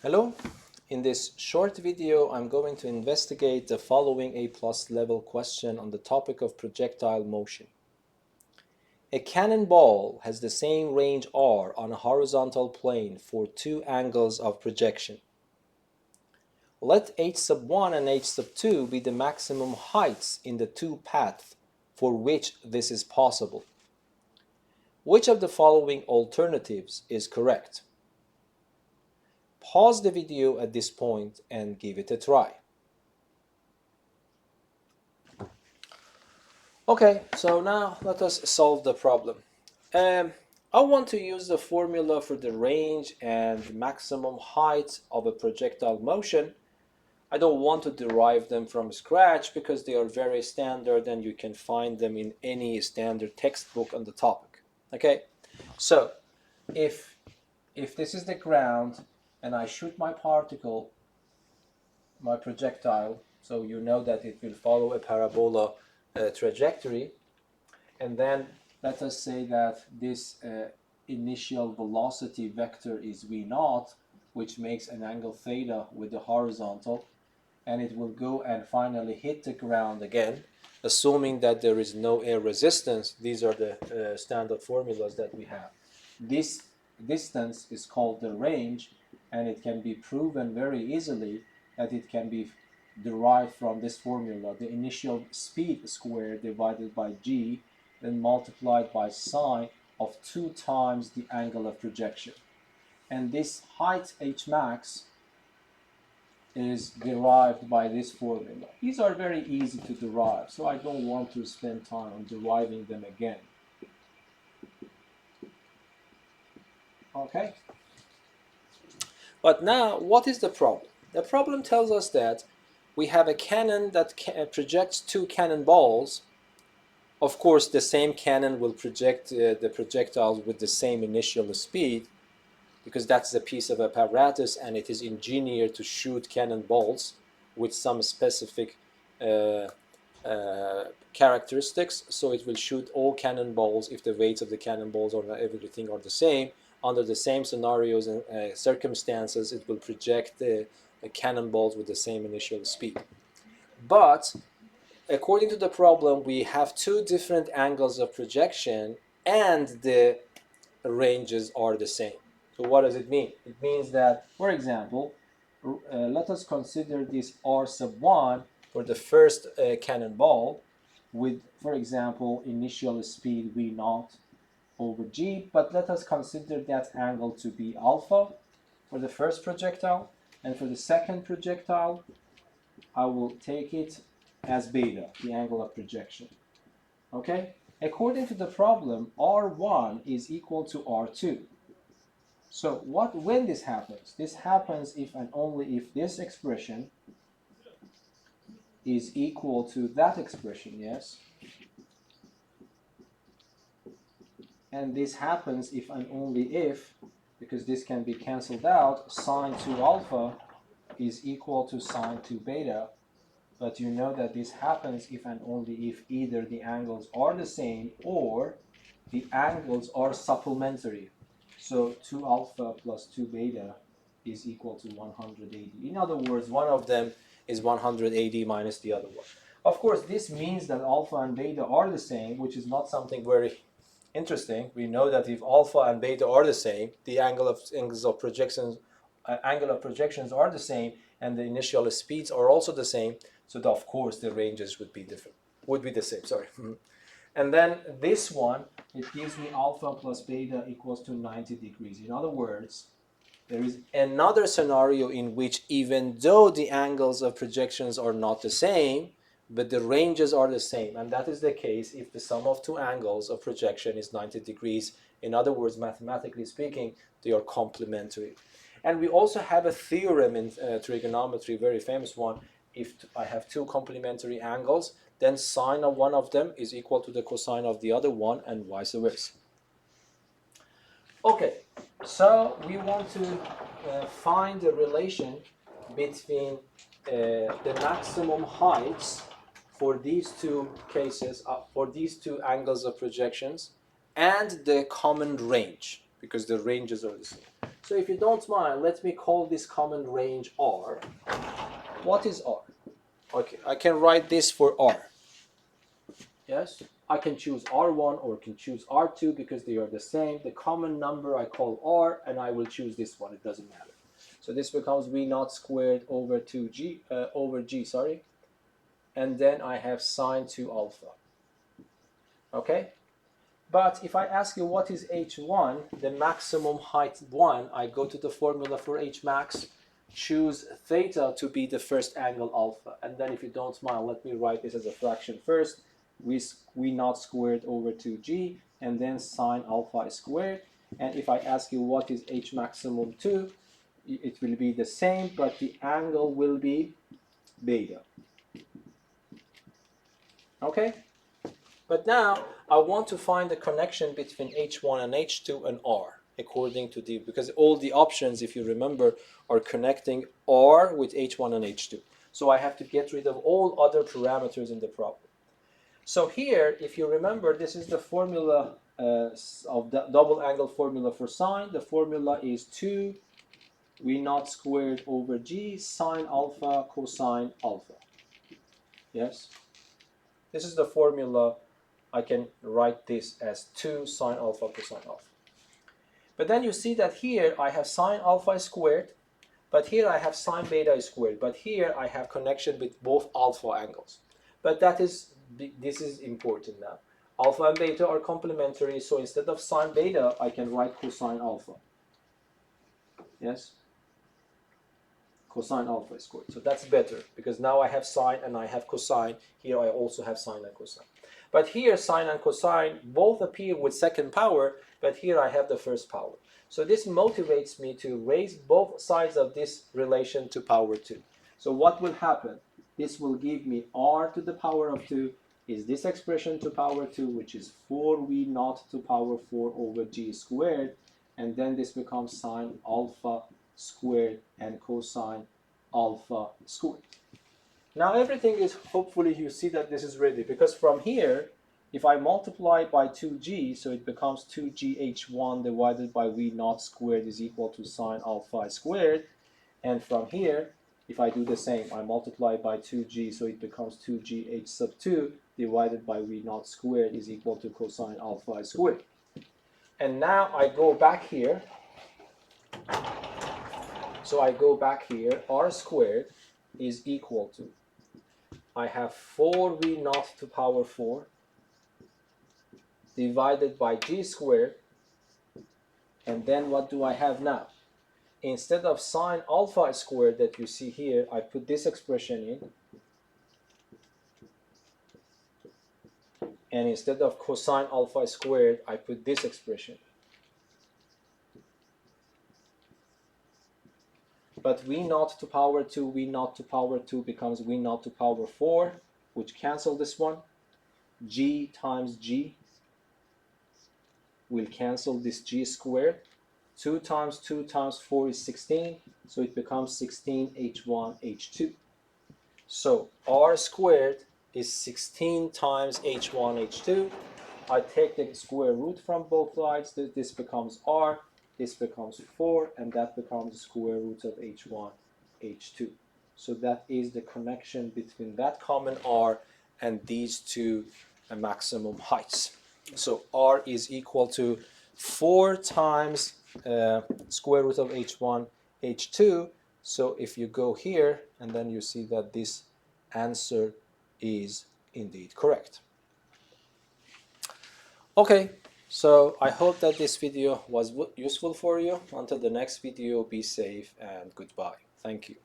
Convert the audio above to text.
Hello, in this short video I'm going to investigate the following A+ level question on the topic of projectile motion. A cannonball has the same range r on a horizontal plane for two angles of projection. Let h1 and h2 be the maximum heights in the two paths for which this is possible. Which of the following alternatives is correct? Pause the video at this point and give it a try. Okay, so now let us solve the problem. I want to use the formula for the range and maximum height of a projectile motion. I don't want to derive them from scratch because they are very standard and you can find them in any standard textbook on the topic. Okay, so if this is the ground and I shoot my particle, my projectile, so you know that it will follow a parabola trajectory, and then let us say that this initial velocity vector is v0, which makes an angle theta with the horizontal, and it will go and finally hit the ground again, assuming that there is no air resistance. These are the standard formulas that we have. This distance is called the range, and it can be proven very easily that it can be derived from this formula, the initial speed squared divided by g, then multiplied by sine of 2 times the angle of projection. And this height h max is derived by this formula. These are very easy to derive, so I don't want to spend time on deriving them again. Okay? But now, what is the problem? The problem tells us that we have a cannon that projects two cannonballs. Of course, the same cannon will project the projectiles with the same initial speed, because that's the piece of apparatus and it is engineered to shoot cannonballs with some specific characteristics. So it will shoot all cannonballs if the weights of the cannonballs or everything are the same. Under the same scenarios and circumstances, it will project the cannonballs with the same initial speed. But according to the problem, we have two different angles of projection and the ranges are the same. So what does it mean? It means that, for example, let us consider this r sub 1 for the first cannonball with, for example, initial speed v0 over g, but let us consider that angle to be alpha for the first projectile, and for the second projectile I will take it as beta, the angle of projection. Okay? According to the problem, r1 is equal to r2. So when this happens? This happens if and only if this expression is equal to that expression, yes? And this happens if and only if, because this can be cancelled out, sine 2 alpha is equal to sine 2 beta. But you know that this happens if and only if either the angles are the same or the angles are supplementary. So 2 alpha plus 2 beta is equal to 180. In other words, one of them is 180 minus the other one. Of course, this means that alpha and beta are the same, which is not something very interesting. We know that if alpha and beta are the same, the angle of projections are the same, and the initial speeds are also the same. So of course the ranges would be the same. Sorry. And then this one, it gives me alpha plus beta equals to 90 degrees. In other words, there is another scenario in which even though the angles of projections are not the same, but the ranges are the same, and that is the case if the sum of two angles of projection is 90 degrees. In other words, mathematically speaking, they are complementary. And we also have a theorem in trigonometry, very famous one. If I have two complementary angles, then sine of one of them is equal to the cosine of the other one, and vice versa. Okay, so we want to find a relation between the maximum heights for these two cases, for these two angles of projections, and the common range, because the ranges are the same. So if you don't mind, let me call this common range R. What is R? Okay, I can write this for R. Yes, I can choose R1 or can choose R2 because they are the same. The common number I call R, and I will choose this one. It doesn't matter. So this becomes V naught squared over 2G over G, sorry. And then I have sine 2 alpha. Okay? But if I ask you what is H1, the maximum height 1, I go to the formula for H max, choose theta to be the first angle alpha. And then if you don't mind, let me write this as a fraction first. V naught squared over 2G, and then sine alpha squared. And if I ask you what is H maximum 2, it will be the same, but the angle will be beta. Okay? But now I want to find the connection between H1 and H2 and R according to because all the options, if you remember, are connecting R with H1 and H2. So I have to get rid of all other parameters in the problem. So here, if you remember, this is the formula of the double angle formula for sine. The formula is 2 V naught squared over G sine alpha cosine alpha. Yes? This is the formula. I can write this as 2 sine alpha cosine alpha. But then you see that here I have sine alpha squared, but here I have sine beta squared, but here I have connection with both alpha angles. But this is important now. Alpha and beta are complementary, so instead of sine beta, I can write cosine alpha. Yes? Cosine alpha squared. So that's better, because now I have sine and I have cosine. Here I also have sine and cosine. But here sine and cosine both appear with second power, but here I have the first power. So this motivates me to raise both sides of this relation to power 2. So what will happen? This will give me r to the power of 2 is this expression to power 2, which is 4v naught to power 4 over g squared, and then this becomes sine alpha squared and cosine alpha squared. Now everything is, hopefully you see that this is ready, because from here, if I multiply by 2g, so it becomes 2gh1 divided by v naught squared is equal to sine alpha squared, and from here, if I do the same, I multiply by 2g, so it becomes 2gh sub 2 divided by v naught squared is equal to cosine alpha squared. And now I go back here, so I go back here, r squared is equal to, I have 4v naught to power 4 divided by g squared, and then what do I have now? Instead of sine alpha squared that you see here, I put this expression in, and instead of cosine alpha squared, I put this expression. But v naught to power 2, v naught to power 2 becomes v naught to power 4, which cancel this one. G times g will cancel this g squared. 2 times 2 times 4 is 16, so it becomes 16h1 h2. So r squared is 16 times h1 h2. I take the square root from both sides. This becomes r, this becomes 4, and that becomes the square root of h1 h2. So that is the connection between that common r and these two maximum heights. So r is equal to 4 times square root of h1 h2. So if you go here, and then you see that this answer is indeed correct. Okay, so I hope that this video was useful for you. Until the next video, be safe and goodbye. Thank you.